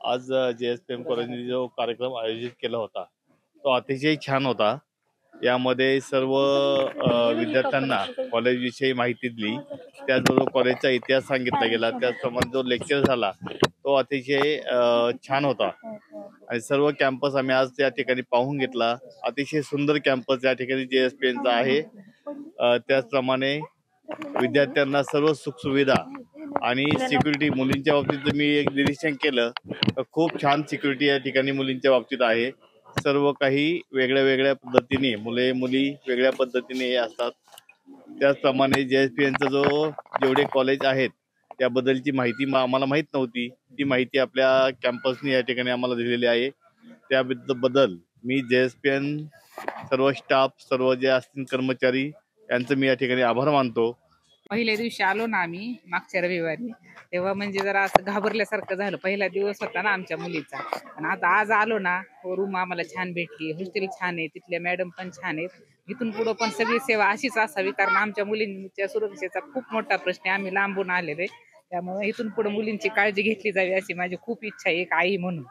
आज JSPM कॉलेजने जो कार्यक्रम आयोजित केला होता तो अतिशय छान होता। यामध्ये सर्व विद्यार्थ्यांना कॉलेजविषयी माहिती दिली, त्याचबरोबर कॉलेजचा इतिहास सांगितला गेला, त्याचप्रमाणे जो लेक्चर झाला तो अतिशय छान होता आणि सर्व कॅम्पस आम्ही आज त्या ठिकाणी पाहून घेतला। अतिशय सुंदर कॅम्पस या ठिकाणी JSPMचा आहे। त्याचप्रमाणे विद्यार्थ्यांना सर्व सुखसुविधा आणि सिक्युरिटी मुलींच्या बाबतीत मी एक निरीक्षण केलं तर खूप छान सिक्युरिटी या ठिकाणी मुलींच्या बाबतीत आहे। सर्व काही वेगळ्या वेगळ्या पद्धतीने मुली वेगळ्या पद्धतीने हे असतात। त्याचप्रमाणे JSPMचा जेवढे कॉलेज आहेत त्याबद्दलची माहिती आम्हाला माहित नव्हती, ती माहिती आपल्या कॅम्पसने या ठिकाणी आम्हाला दिलेली आहे। त्याबद्दल मी JSPM सर्व स्टाफ सर्व जे असतील कर्मचारी यांचं मी या ठिकाणी आभार मानतो। पहिल्या दिवशी आलो ना आम्ही मागच्या रविवारी, तेव्हा म्हणजे जरा असं घाबरल्यासारखं झालं। पहिला दिवस होता ना आमच्या मुलीचा, पण आता आज आलो ना रूम आम्हाला छान भेटली, हॉस्टेल छान आहे, तिथल्या मॅडम पण छान आहेत। इथून पुढे पण सगळी सेवा अशीच असावी, कारण आमच्या मुलींच्या सुरक्षेचा खूप मोठा प्रश्न आहे। आम्ही लांबून आलेले, त्यामुळे इथून पुढे मुलींची काळजी घेतली जावी अशी माझी खूप इच्छा आहे एक आई म्हणून।